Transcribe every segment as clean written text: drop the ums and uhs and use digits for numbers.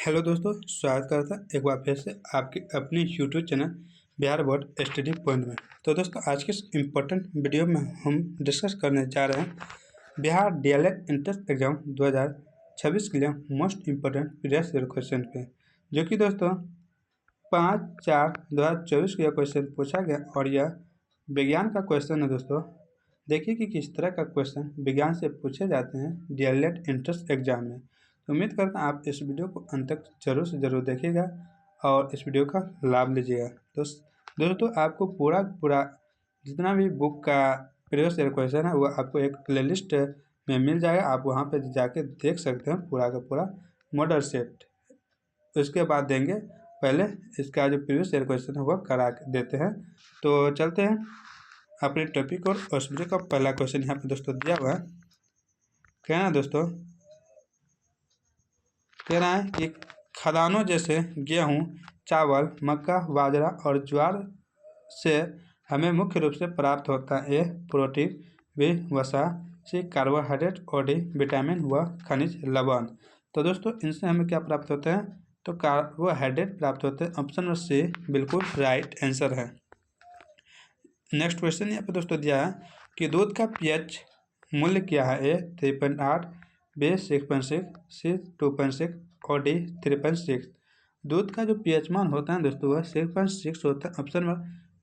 Hello दोस्तों, स्वागत करता है एक बार फिर से आपके अपने YouTube channel Bihar board study point में। तो दोस्तों, आज के इस इम्पोर्टेंट वीडियो में हम डिस्कस करने जा रहे हैं बिहार डीएलएड एंट्रेंस एग्जाम 2026 के लिए most important previous year question पे, जो कि दोस्तों 5/4/2024 का क्वेश्चन पूछा गया और यह विज्ञान का क्वेश्चन है। दोस्तों, देखिए कि किस तरह का क्वेश्चन विज्ञान से पूछे जाते हैं डीएलएड एंट्रेंस एग्जाम में। तो उम्मीद करता हूँ आप इस वीडियो को अंत तक जरूर से ज़रूर देखिएगा और इस वीडियो का लाभ लीजिएगा। दोस्तों आपको पूरा जितना भी बुक का प्रीवियस ईयर क्वेश्चन है वो आपको एक प्लेलिस्ट में मिल जाएगा। आप वहाँ पे जाके देख सकते हैं पूरा का पूरा मॉडल सेट। उसके बाद देंगे, पहले इसका जो प्रीवियस ईयर क्वेश्चन है वो करा देते हैं। तो चलते हैं अपने टॉपिक और उस वीडियो का पहला क्वेश्चन यहाँ पे दोस्तों दिया हुआ है। कहना दोस्तों, कह रहा है कि खदानों जैसे गेहूं, चावल, मक्का, बाजरा और ज्वार से हमें मुख्य रूप से प्राप्त होता है ए प्रोटीन, बी वसा, सी कार्बोहाइड्रेट और डी विटामिन व खनिज लवण। तो दोस्तों इनसे हमें क्या प्राप्त होता है? तो कार्बोहाइड्रेट प्राप्त होते हैं। ऑप्शन नंबर सी बिल्कुल राइट आंसर है। नेक्स्ट क्वेश्चन यहाँ पे दोस्तों दिया है कि दूध का पीएच मूल्य क्या है? ए 3.8, बी 6.6, सी 2.6 और डी 3.6। दूध का जो पीएच मान होता है दोस्तों वह 6.6 होता है। ऑप्शन नंबर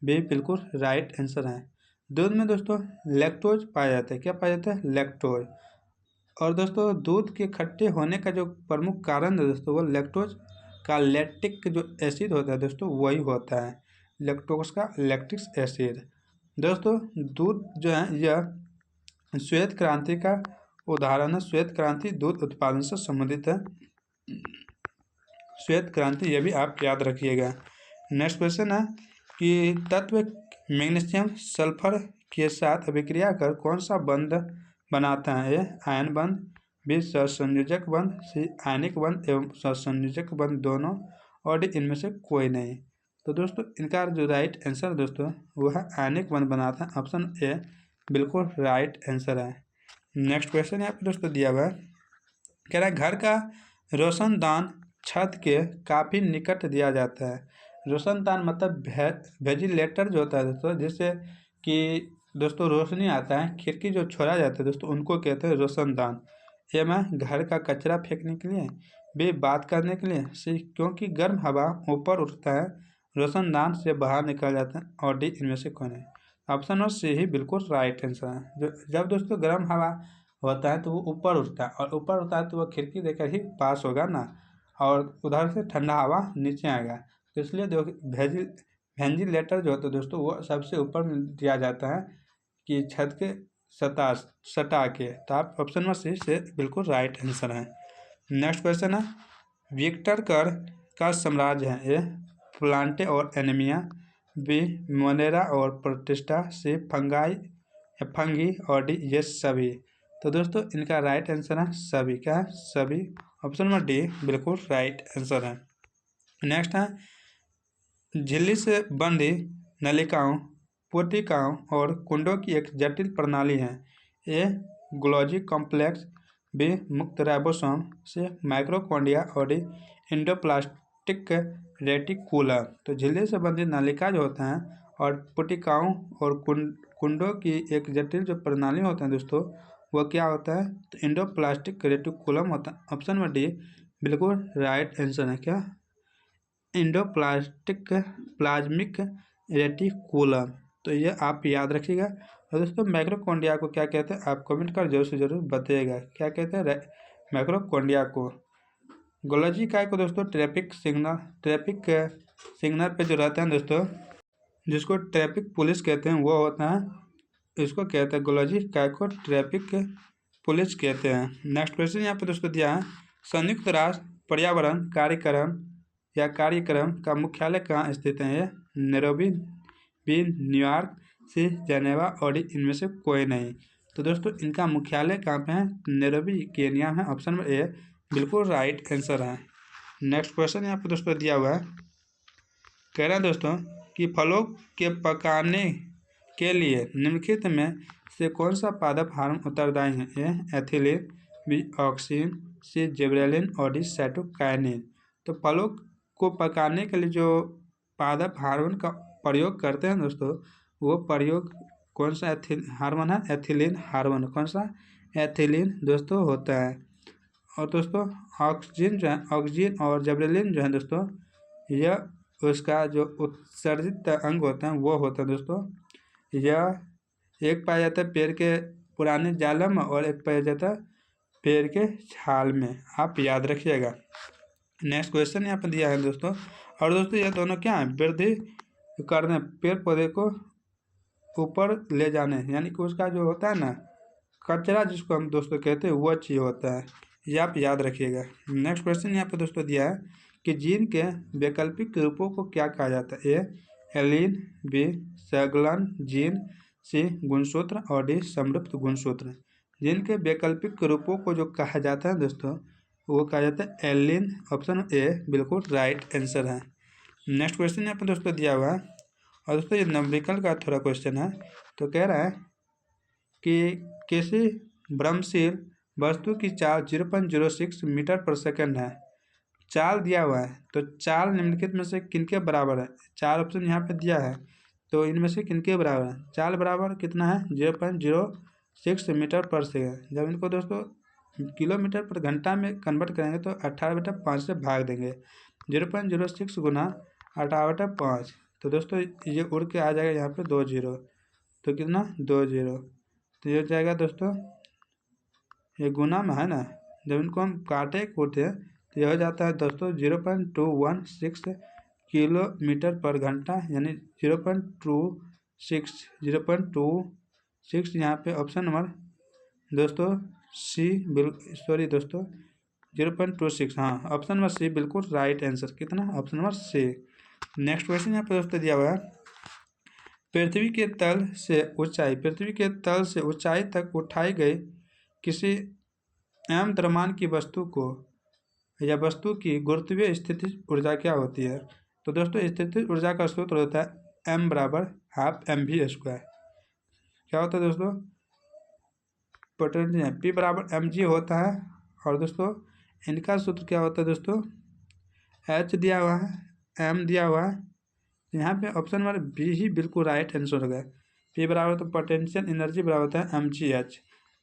बी बिल्कुल राइट आंसर है। दूध में दोस्तों लैक्टोज पाया जाता है। क्या पाया जाता है? लैक्टोज। और दोस्तों दूध के खट्टे होने का जो प्रमुख कारण है दोस्तों वो लैक्टोज का लैक्टिक जो एसिड होता है दोस्तों वही होता है, लैक्टोज का लैक्टिक एसिड। दोस्तों दूध जो है यह श्वेत क्रांति का उदाहरण है। श्वेत क्रांति दूध उत्पादन से संबंधित है। श्वेत क्रांति यह भी आप याद रखिएगा। नेक्स्ट क्वेश्चन है कि तत्व मैग्नीशियम सल्फर के साथ अभिक्रिया कर कौन सा बंध बनाता है? ए आयन बंध, बी सहसंयोजक बंध, सी आयनिक बंध एवं सहसंयोजक बंध दोनों और डी इनमें से कोई नहीं। तो दोस्तों इनका जो राइट आंसर दोस्तों वह आयनिक बंध बनाता है। ऑप्शन ए बिल्कुल राइट आंसर है। नेक्स्ट क्वेश्चन यहाँ पे दोस्तों दिया हुआ है, कह रहा है घर का रोशनदान छत के काफ़ी निकट दिया जाता है। रोशनदान मतलब वेजिलेटर जो होता है दोस्तों, जिससे कि दोस्तों रोशनी आता है, खिड़की जो छोड़ा जाता है दोस्तों उनको कहते हैं रोशनदान। ए में घर का कचरा फेंकने के लिए, बी बात करने के लिए, सी क्योंकि गर्म हवा ऊपर उठता है रोशनदान से बाहर निकल जाता है और डी इनमें से कौन है? ऑप्शन और सी ही बिल्कुल राइट आंसर है। जब दोस्तों गर्म हवा होता है तो वो ऊपर उठता है और ऊपर उठता है तो वो खिड़की देकर ही पास होगा ना, और उधर से ठंडा हवा नीचे आएगा। तो इसलिए वेंटिलेटर जो होता है दोस्तों वो सबसे ऊपर दिया जाता है कि छत के सटा के। तो आप ऑप्शन नंबर सी से बिल्कुल राइट आंसर है। नेक्स्ट क्वेश्चन है, विक्टर कर का साम्राज्य है? ए प्लांटे और एनीमिया, बी मोनेरा और प्रोटिस्टा, सी फंगी और डी ये सभी। तो दोस्तों इनका राइट आंसर है सभी। क्या है? सभी। ऑप्शन नंबर डी बिल्कुल राइट आंसर है। नेक्स्ट है, झिल्ली से बंधी नलिकाओं, पुटिकाओं और कुंडों की एक जटिल प्रणाली है। ए गोल्गी कॉम्प्लेक्स, बी मुक्त राइबोसोम, सी माइक्रोकॉन्ड्रिया और डी एंडोप्लाज्मिक रेटिकुलम। तो झिल्ली से बंधी नलिका जो होता है और पुटिकाओं और कुंडों की एक जटिल जो प्रणाली होता है दोस्तों वो क्या होता है? तो एंडोप्लाज्मिक रेटिकुलम होता है। ऑप्शन नंबर डी बिल्कुल राइट आंसर है। क्या? Plasmic reticulum. तो ये आप याद रखिएगा। और दोस्तों माइक्रोकॉन्ड्रिया को क्या कहते हैं आप कमेंट कर जरूर से जरूर बताइएगा, क्या कहते हैं माइक्रोकॉन्ड्रिया को। गोल्गी काय को दोस्तों ट्रैफिक सिग्नल पे जो रहते हैं दोस्तों, जिसको ट्रैफिक पुलिस कहते हैं वो होता है, इसको कहते हैं गोल्गी काय को ट्रैफिक पुलिस कहते हैं। नेक्स्ट क्वेश्चन यहाँ पे दोस्तों दिया है, संयुक्त राष्ट्र पर्यावरण कार्यक्रम का मुख्यालय कहाँ स्थित है? Nairobi, B New York, C Geneva और डी इनमें से कोई नहीं। तो दोस्तों इनका मुख्यालय कहाँ पे है? नैरोबी केनिया है। ऑप्शन नंबर ए बिल्कुल राइट आंसर है। नेक्स्ट क्वेश्चन यहाँ पे दोस्तों दिया हुआ है, कह रहा है दोस्तों कि फलों के पकाने के लिए निम्नलिखित में से कौन सा पादप हार्मोन उत्तरदायी है? ए एथिलीन, बी ऑक्सिन, सी जिबरेलिन और डी साइटोकाइनिन। तो फलों को पकाने के लिए जो पादप हार्मोन का प्रयोग करते हैं दोस्तों, वो प्रयोग कौन सा हार्मोन है? Ethylene hormone. कौन सा? एथिलीन दोस्तों होता है। और दोस्तों ऑक्सीजन जो है, ऑक्सीजन और जबरेलिन जो है दोस्तों, यह उसका जो उत्सर्जित अंग होता है वो होता है दोस्तों। यह एक पाया जाता है पेड़ के पुराने जालम और एक पाया जाता है पेड़ के छाल में। आप याद रखिएगा। नेक्स्ट क्वेश्चन यहाँ पर दिया है दोस्तों। और दोस्तों ये दोनों क्या है? वृद्धि करने, पेड़ पौधे को ऊपर ले जाने, यानी कि उसका जो होता है ना कचरा, जिसको हम दोस्तों कहते हैं, वो चीज़ होता है। ये आप याद रखिएगा। नेक्स्ट क्वेश्चन यहाँ पे दोस्तों दिया है कि जीन के वैकल्पिक रूपों को क्या कहा जाता है? ए एलीन, बी संलग्न जीन, सी गुणसूत्र और डी समृप्त गुणसूत्र। जीन के वैकल्पिक रूपों को जो कहा जाता है दोस्तों, वो कहा जाता है एलीन। ऑप्शन ए बिल्कुल राइट आंसर है। नेक्स्ट क्वेश्चन यहाँ पे दोस्तों दिया हुआ है, और दोस्तों ये नवविकल्प का थोड़ा क्वेश्चन है। तो कह रहा है कि किसी भ्रमशील वस्तु की चाल 0.06 मीटर पर सेकंड है। चाल दिया हुआ है, तो चाल निम्नलिखित में से किनके बराबर है? 4 ऑप्शन यहाँ पे दिया है, तो इनमें से किनके बराबर है? चाल बराबर कितना है? 0.06 मीटर पर सेकंड। जब इनको दोस्तों किलोमीटर पर घंटा में कन्वर्ट करेंगे तो 18/5 से भाग देंगे। 0.06 गुना 18/5, तो दोस्तों ये उड़ के आ जाएगा यहाँ पे 2 0, तो कितना? 2 0। तो ये हो जाएगा दोस्तों, ये गुना में है ना, जब इनको हम काटे कूटे तो यह हो जाता है दोस्तों 0.216 किलोमीटर पर घंटा, यानी 0.26 यहाँ पे ऑप्शन नंबर दोस्तों सी सॉरी दोस्तों 0.26, हाँ ऑप्शन नंबर सी बिल्कुल राइट आंसर। कितना? Option number C. Next question यहाँ पे दोस्तों दिया हुआ है, पृथ्वी के तल से ऊंचाई तक उठाई गई किसी एम द्रव्यमान की वस्तु को या वस्तु की गुरुत्वीय स्थितिज ऊर्जा क्या होती है? तो दोस्तों स्थितिज ऊर्जा का सूत्र होता है m बराबर हाफ mv²। क्या होता है दोस्तों? पोटेंशियल P बराबर mg होता है। और दोस्तों इनका सूत्र क्या होता है दोस्तों? h दिया हुआ है, m दिया हुआ है, यहाँ पे ऑप्शन नंबर बी ही बिल्कुल राइट आंसर होगा। P बराबर तो पोटेंशियल एनर्जी बराबर होता है mgh,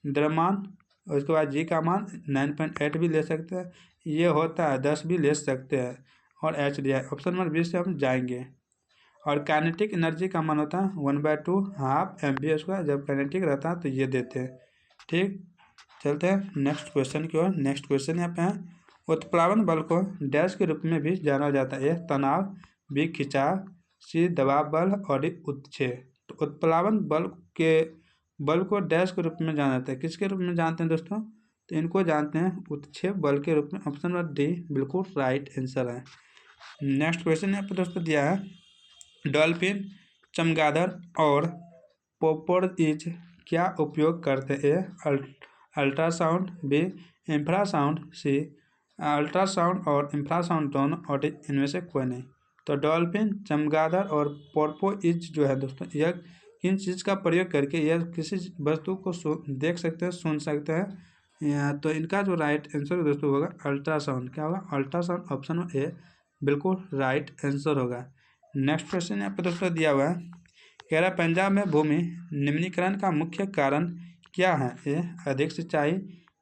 द्रव्यमान, और उसके बाद जी का मान 9.8 भी ले सकते हैं, ये होता है 10 भी ले सकते हैं, और एच दिया है। ऑप्शन नंबर बी से हम जाएंगे। और काइनेटिक एनर्जी का मान होता है 1/2 हाफ mv²। जब काइनेटिक रहता है तो ये देते हैं। ठीक, चलते हैं नेक्स्ट क्वेश्चन की ओर। नेक्स्ट क्वेश्चन यहाँ पे है, उत्प्लावन बल को डैश के रूप में भी जाना जाता है? तनाव, बी खिंचाव, सी दबाव बल और डी उत्क्षेप। तो उत्प्लावन बल को डैश के रूप में जाना जाता है? किसके रूप में जानते हैं दोस्तों? तो इनको जानते हैं उत्क्षेप बल के रूप में। ऑप्शन नंबर डी बिल्कुल राइट आंसर है। नेक्स्ट क्वेश्चन यहाँ पे दोस्तों दिया है, डॉल्फिन, चमगादड़ और पोर्पोइज क्या उपयोग करते हैं? अल्ट्रासाउंड, बी इंफ्रासाउंड, सी अल्ट्रासाउंड और इंफ्रासाउंड दोनों, और डी इनमें से कोई नहीं। तो डॉल्फिन, चमगादड़ और पोर्पोइज जो है दोस्तों, यह किन चीज़ का प्रयोग करके यह किसी वस्तु को देख सकते हैं, सुन सकते हैं? तो इनका जो राइट आंसर दोस्तों होगा अल्ट्रासाउंड। क्या होगा? अल्ट्रासाउंड। ऑप्शन ए बिल्कुल राइट आंसर होगा। नेक्स्ट क्वेश्चन यहाँ पे दोस्तों दिया हुआ है, कह रहा है पंजाब में भूमि निम्नीकरण का मुख्य कारण क्या है? ए अधिक सिंचाई,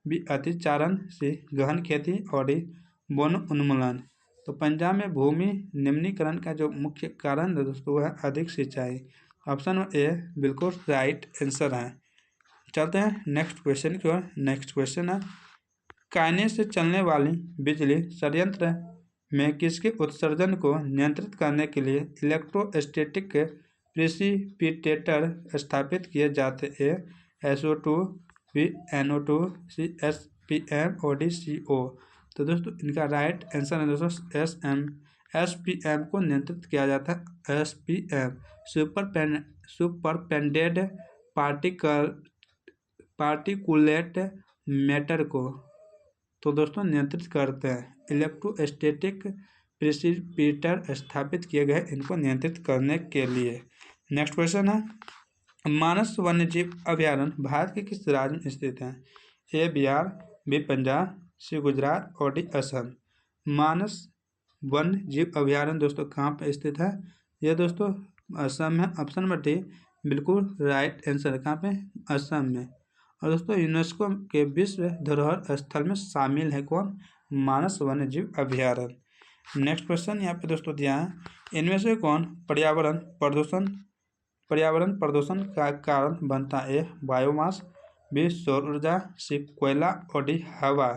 बी अतिचारण, सी गहन खेती और डी वन उन्मूलन। तो पंजाब में भूमि निम्नीकरण का जो मुख्य कारण है दोस्तों वो है अधिक सिंचाई। ऑप्शन ए बिल्कुल राइट आंसर है। चलते हैं नेक्स्ट क्वेश्चन की ओर। नेक्स्ट क्वेश्चन है, कायने से चलने वाली बिजली संयंत्र में किसके उत्सर्जन को नियंत्रित करने के लिए इलेक्ट्रोस्टैटिक प्रिसिपिटेटर स्थापित किए जाते हैं? SO2, बी NO2, सी SPM और डी CO। तो दोस्तों इनका राइट आंसर है दोस्तों SPM को नियंत्रित किया जाता है। SPM सुपरपेंडेड पार्टिकुलेट मैटर को तो दोस्तों नियंत्रित करते हैं। इलेक्ट्रोस्टैटिक प्रिसिपिटेटर स्थापित किए गए इनको नियंत्रित करने के लिए। नेक्स्ट क्वेश्चन है, मानस वन्यजीव अभयारण्य भारत के किस राज्य में स्थित है? ए बिहार, बी पंजाब, सी गुजरात और डी असम। मानस वन्य जीव अभ्यारण्य दोस्तों कहाँ पे स्थित है? ये दोस्तों असम है। ऑप्शन नंबर डी बिल्कुल राइट आंसर। कहाँ पे? असम में। और दोस्तों यूनेस्को के विश्व धरोहर स्थल में शामिल है कौन? मानस वन्य जीव अभ्यारण्य। नेक्स्ट क्वेश्चन यहाँ पे दोस्तों दिया है, इनमें से कौन पर्यावरण प्रदूषण का कारण बनता है? ए बायोमास, बी सौर ऊर्जा, सी कोयला और डी हवा।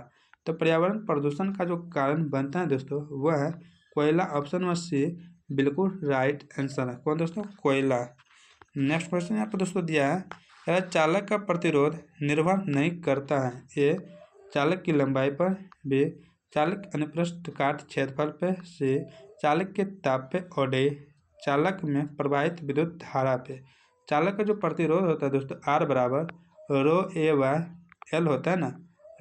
तो पर्यावरण प्रदूषण का जो कारण बनता है दोस्तों वह है कोयला। ऑप्शन नंबर सी बिल्कुल राइट आंसर है। कौन दोस्तों? कोयला। नेक्स्ट क्वेश्चन यहाँ पर दोस्तों दिया है, चालक का प्रतिरोध निर्भर नहीं करता है? ए चालक की लंबाई पर, बी चालक अनुप्रस्थ काट क्षेत्रफल पे, सी चालक के ताप पे और डी चालक में प्रवाहित विद्युत धारा पे। चालक का जो प्रतिरोध होता है दोस्तों आर बराबर रो ए वाई एल होता है ना,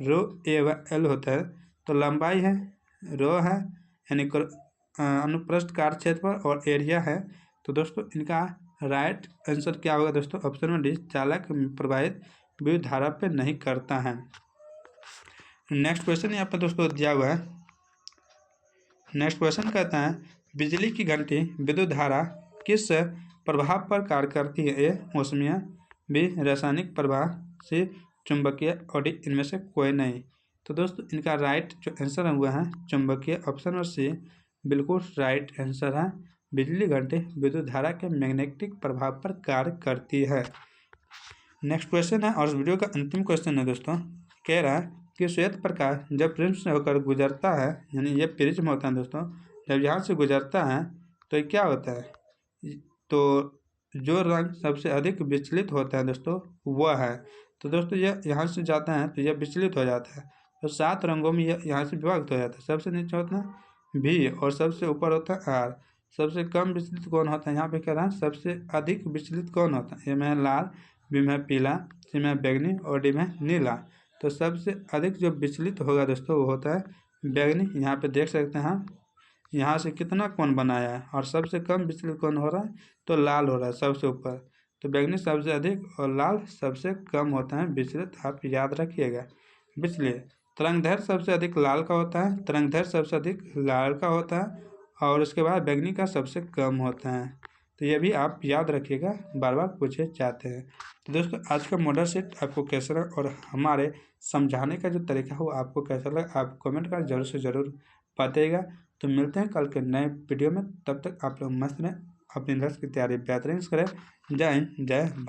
रो ए वाई एल होता है। तो लंबाई है रो है यानी अनुप्रस्थ काट क्षेत्रफल और एरिया है। तो दोस्तों इनका राइट आंसर क्या होगा दोस्तों? ऑप्शन में डी चालक प्रवाहित विद्युत धारा पे नहीं करता है। नेक्स्ट क्वेश्चन यहाँ पे दोस्तों दिया हुआ है। नेक्स्ट क्वेश्चन कहता है, बिजली की घंटी विद्युत धारा किस प्रभाव पर कार्य करती है? ए मौसमीय, बी रासायनिक प्रभाव, सी चुंबकीय और डी इनमें से कोई नहीं। तो दोस्तों इनका राइट जो आंसर हुआ है चुंबकीय। ऑप्शन और सी बिल्कुल राइट आंसर है। बिजली घंटी विद्युत धारा के मैग्नेटिक प्रभाव पर कार्य करती है। नेक्स्ट क्वेश्चन है और इस वीडियो का अंतिम क्वेश्चन है दोस्तों, कह रहा है कि श्वेत प्रकाश जब प्रिज्म से होकर गुजरता है, यानी ये प्रिज्म होता है दोस्तों, जब यहाँ से गुजरता है तो ये क्या होता है? तो जो रंग सबसे अधिक विचलित होता है दोस्तों वह है। तो दोस्तों ये यहाँ से जाता है तो यह विचलित हो जाता है। तो 7 रंगों में यह यहाँ से विभक्त हो जाता है। सबसे नीचे होता है भी और सबसे ऊपर होता है आर। सबसे कम विचलित कौन होता है? यहाँ पे कह रहा है सबसे अधिक विचलित कौन होता है? ए में लाल, बी में पीला, सी में बैगनी और डी में नीला। तो सबसे अधिक जो विचलित होगा दोस्तों वो होता है बैगनी। यहाँ पे देख सकते हैं हम यहाँ से कितना कौन बनाया है। और सबसे कम विचलित कौन हो रहा है? तो लाल हो रहा है सबसे ऊपर। तो बैगनी सबसे अधिक और लाल सबसे कम होता है विचलित। आप याद रखिएगा। विचलित तरंगदैर्घ्य सबसे अधिक लाल का होता है, तरंगदैर्घ्य सबसे अधिक लाल का होता है और उसके बाद बैगनी का सबसे कम होता है। तो ये भी आप याद रखिएगा, बार बार पूछे जाते हैं। तो दोस्तों आज का मॉडल सेट आपको कैसा लगा और हमारे समझाने का जो तरीका है वो आपको कैसा लगा, आप कमेंट कर जरूर से ज़रूर बताइएगा। तो मिलते हैं कल के नए वीडियो में। तब तक आप लोग मस्त रहें, अपनी दर्ज की तैयारी बेहतरीन करें। जय हिंद, जय भारत।